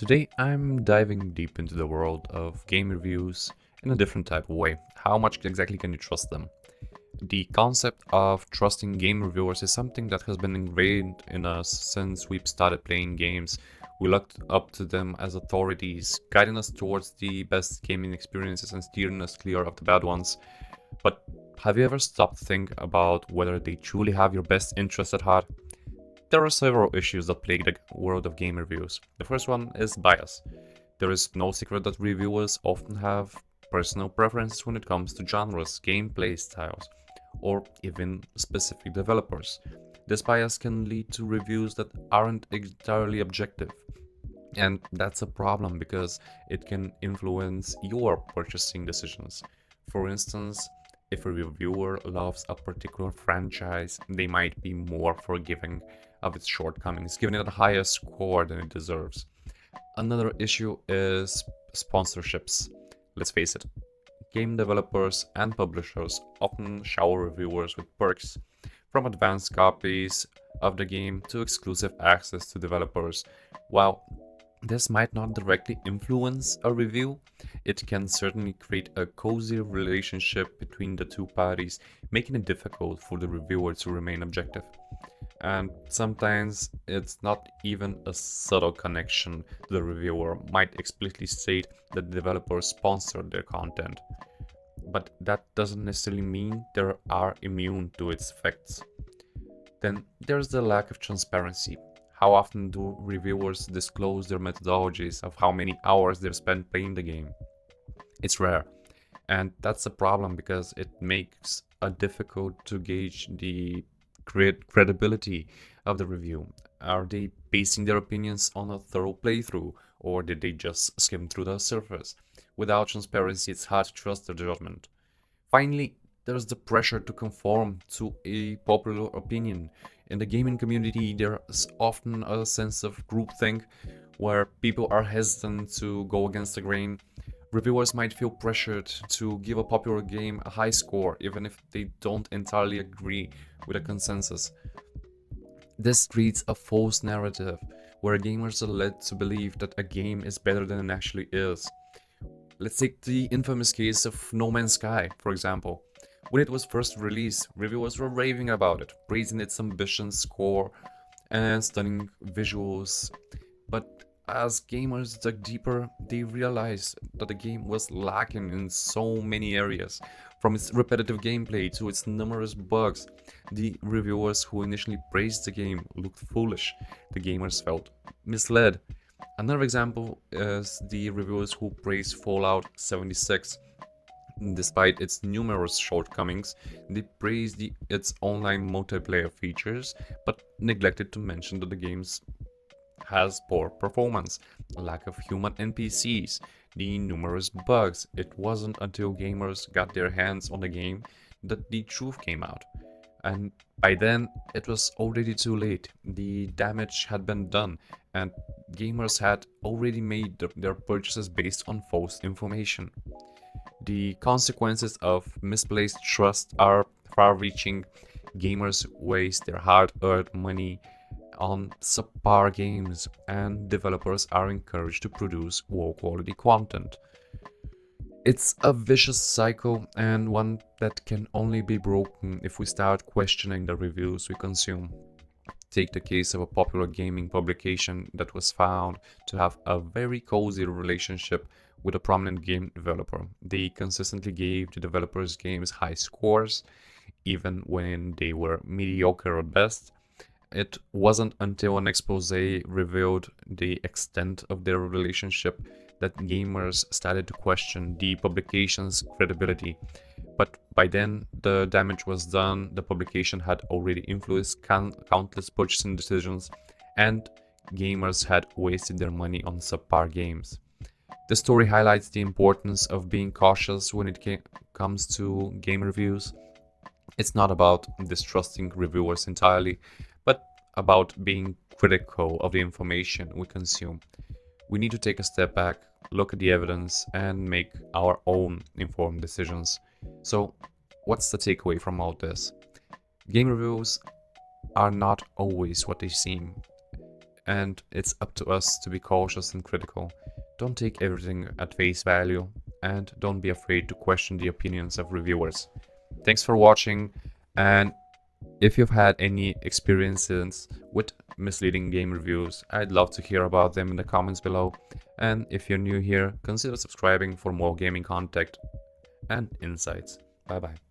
Today I'm diving deep into the world of game reviews in a different type of way. How much exactly can you trust them? The concept of trusting game reviewers is something that has been ingrained in us since we've started playing games. We looked up to them as authorities, guiding us towards the best gaming experiences and steering us clear of the bad ones. But have you ever stopped to think about whether they truly have your best interest at heart? There are several issues that plague the world of game reviews. The first one is bias. There is no secret that reviewers often have personal preferences when it comes to genres, gameplay styles, or even specific developers. This bias can lead to reviews that aren't entirely objective. And that's a problem because it can influence your purchasing decisions. For instance, if a reviewer loves a particular franchise, they might be more forgiving of its shortcomings, giving it a higher score than it deserves. Another issue is sponsorships. Let's face it, game developers and publishers often shower reviewers with perks, from advanced copies of the game to exclusive access to developers. While this might not directly influence a review, it can certainly create a cozy relationship between the two parties, making it difficult for the reviewer to remain objective. And sometimes it's not even a subtle connection. The reviewer might explicitly state that the developer sponsored their content, but that doesn't necessarily mean they are immune to its effects. Then there's the lack of transparency. How often do reviewers disclose their methodologies of how many hours they've spent playing the game? It's rare, and that's a problem because it makes it difficult to gauge the credibility of the review. Are they basing their opinions on a thorough playthrough, or did they just skim through the surface? Without transparency, it's hard to trust their judgment. Finally, there's the pressure to conform to a popular opinion. In the gaming community, there's often a sense of groupthink where people are hesitant to go against the grain. Reviewers might feel pressured to give a popular game a high score, even if they don't entirely agree with a consensus. This creates a false narrative where gamers are led to believe that a game is better than it actually is. Let's take the infamous case of No Man's Sky, for example. When it was first released, reviewers were raving about it, praising its ambitious score and stunning visuals. But as gamers dug deeper, they realized that the game was lacking in so many areas. From its repetitive gameplay to its numerous bugs, the reviewers who initially praised the game looked foolish. The gamers felt misled. Another example is the reviewers who praised Fallout 76. Despite its numerous shortcomings, they praised its online multiplayer features, but neglected to mention that the game has poor performance, lack of human NPCs, the numerous bugs. It wasn't until gamers got their hands on the game that the truth came out. And by then, it was already too late. The damage had been done, and gamers had already made their purchases based on false information. The consequences of misplaced trust are far reaching. Gamers waste their hard earned money on subpar games, and developers are encouraged to produce low quality content. It's a vicious cycle and one that can only be broken if we start questioning the reviews we consume. Take the case of a popular gaming publication that was found to have a very cozy relationship with a prominent game developer. They consistently gave the developers' games high scores, even when they were mediocre at best. It wasn't until an expose revealed the extent of their relationship that gamers started to question the publication's credibility. But by then, the damage was done, the publication had already influenced countless purchasing decisions, and gamers had wasted their money on subpar games. The story highlights the importance of being cautious when it comes to game reviews. It's not about distrusting reviewers entirely, but about being critical of the information we consume. We need to take a step back, look at the evidence, and make our own informed decisions. So, what's the takeaway from all this? Game reviews are not always what they seem. and it's up to us to be cautious and critical. Don't take everything at face value, and don't be afraid to question the opinions of reviewers. Thanks for watching, and if you've had any experiences with misleading game reviews, I'd love to hear about them in the comments below. And if you're new here, consider subscribing for more gaming content and insights. Bye bye.